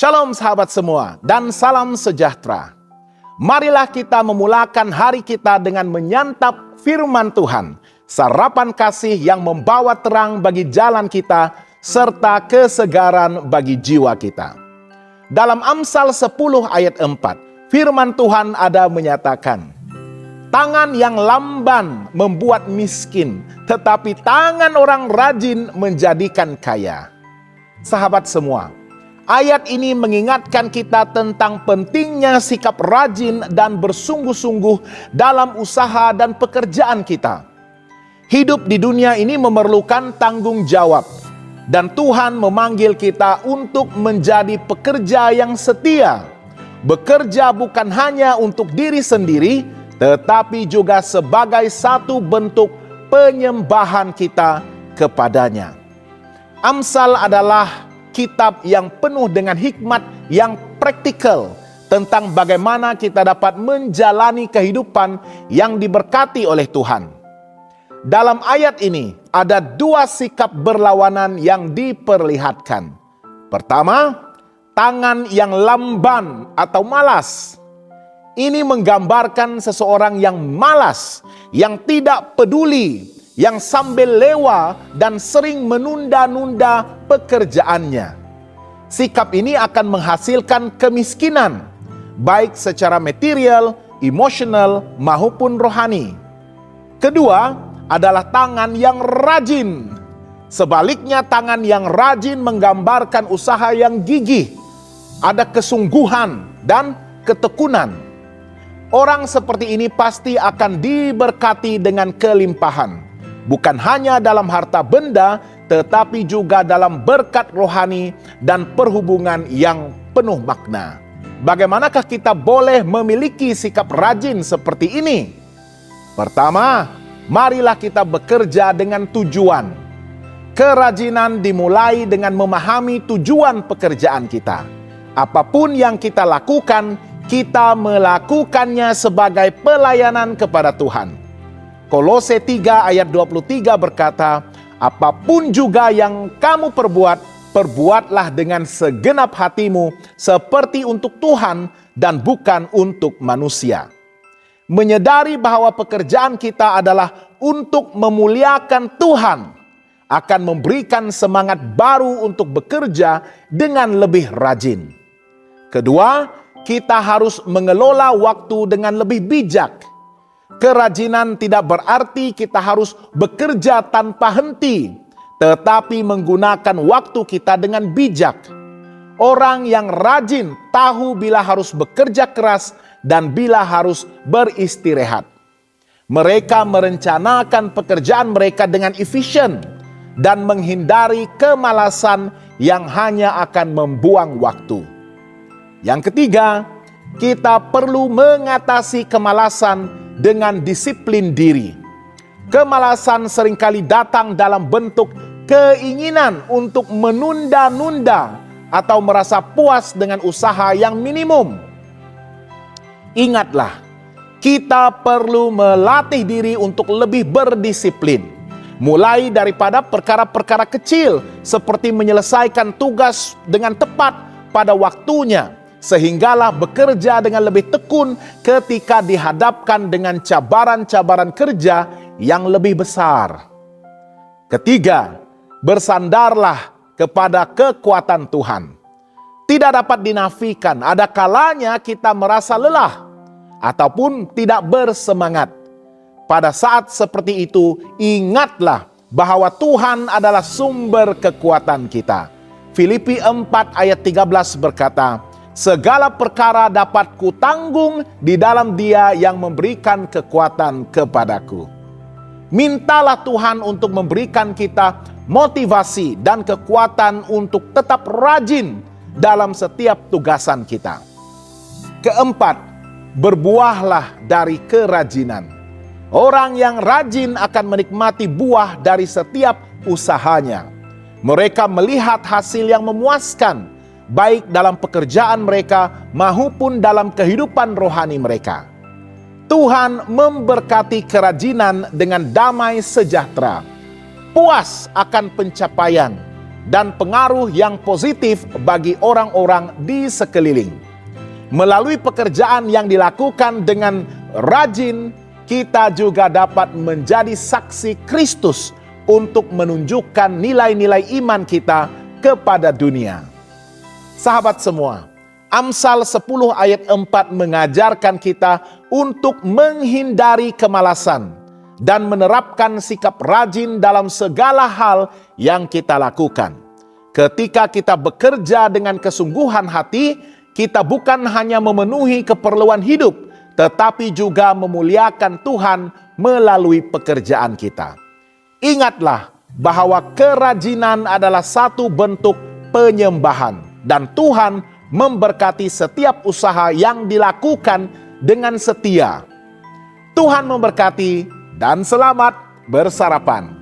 Shalom sahabat semua dan salam sejahtera. Marilah kita memulakan hari kita dengan menyantap firman Tuhan, sarapan kasih yang membawa terang bagi jalan kita serta kesegaran bagi jiwa kita. Dalam Amsal 10 ayat 4, firman Tuhan ada menyatakan, tangan yang lamban membuat miskin, tetapi tangan orang rajin menjadikan kaya. Sahabat semua, ayat ini mengingatkan kita tentang pentingnya sikap rajin dan bersungguh-sungguh dalam usaha dan pekerjaan kita. Hidup di dunia ini memerlukan tanggung jawab, dan Tuhan memanggil kita untuk menjadi pekerja yang setia. Bekerja bukan hanya untuk diri sendiri, tetapi juga sebagai satu bentuk penyembahan kita kepadanya. Amsal adalah kitab yang penuh dengan hikmat yang praktikal tentang bagaimana kita dapat menjalani kehidupan yang diberkati oleh Tuhan. Dalam ayat ini ada dua sikap berlawanan yang diperlihatkan. Pertama, tangan yang lamban atau malas. Ini menggambarkan seseorang yang malas, yang tidak peduli, yang sambil lewa dan sering menunda-nunda pekerjaannya. Sikap ini akan menghasilkan kemiskinan, baik secara material, emosional, maupun rohani. Kedua adalah tangan yang rajin. Sebaliknya, tangan yang rajin menggambarkan usaha yang gigih, ada kesungguhan dan ketekunan. Orang seperti ini pasti akan diberkati dengan kelimpahan. Bukan hanya dalam harta benda, tetapi juga dalam berkat rohani dan perhubungan yang penuh makna. Bagaimanakah kita boleh memiliki sikap rajin seperti ini? Pertama, marilah kita bekerja dengan tujuan. Kerajinan dimulai dengan memahami tujuan pekerjaan kita. Apapun yang kita lakukan, kita melakukannya sebagai pelayanan kepada Tuhan. Kolose 3 ayat 23 berkata, apapun juga yang kamu perbuat, perbuatlah dengan segenap hatimu seperti untuk Tuhan dan bukan untuk manusia. Menyadari bahwa pekerjaan kita adalah untuk memuliakan Tuhan akan memberikan semangat baru untuk bekerja dengan lebih rajin. Kedua, kita harus mengelola waktu dengan lebih bijak. Kerajinan tidak berarti kita harus bekerja tanpa henti, tetapi menggunakan waktu kita dengan bijak. Orang yang rajin tahu bila harus bekerja keras dan bila harus beristirahat. Mereka merencanakan pekerjaan mereka dengan efisien dan menghindari kemalasan yang hanya akan membuang waktu. Yang ketiga, kita perlu mengatasi kemalasan dengan disiplin diri. Kemalasan seringkali datang dalam bentuk keinginan untuk menunda-nunda atau merasa puas dengan usaha yang minimum. Ingatlah, kita perlu melatih diri untuk lebih berdisiplin. Mulai daripada perkara-perkara kecil seperti menyelesaikan tugas dengan tepat pada waktunya, sehinggalah bekerja dengan lebih tekun ketika dihadapkan dengan cabaran-cabaran kerja yang lebih besar. Ketiga, bersandarlah kepada kekuatan Tuhan. Tidak dapat dinafikan, ada kalanya kita merasa lelah ataupun tidak bersemangat. Pada saat seperti itu, ingatlah bahwa Tuhan adalah sumber kekuatan kita. Filipi 4 ayat 13 berkata, segala perkara dapat kutanggung di dalam Dia yang memberikan kekuatan kepadaku. Mintalah Tuhan untuk memberikan kita motivasi dan kekuatan untuk tetap rajin dalam setiap tugasan kita. Keempat, berbuahlah dari kerajinan. Orang yang rajin akan menikmati buah dari setiap usahanya. Mereka melihat hasil yang memuaskan, baik dalam pekerjaan mereka maupun dalam kehidupan rohani mereka. Tuhan memberkati kerajinan dengan damai sejahtera, puas akan pencapaian, dan pengaruh yang positif bagi orang-orang di sekeliling. Melalui pekerjaan yang dilakukan dengan rajin, kita juga dapat menjadi saksi Kristus untuk menunjukkan nilai-nilai iman kita kepada dunia. Sahabat semua, Amsal 10 ayat 4 mengajarkan kita untuk menghindari kemalasan dan menerapkan sikap rajin dalam segala hal yang kita lakukan. Ketika kita bekerja dengan kesungguhan hati, kita bukan hanya memenuhi keperluan hidup, tetapi juga memuliakan Tuhan melalui pekerjaan kita. Ingatlah bahwa kerajinan adalah satu bentuk penyembahan, dan Tuhan memberkati setiap usaha yang dilakukan dengan setia. Tuhan memberkati dan selamat bersarapan.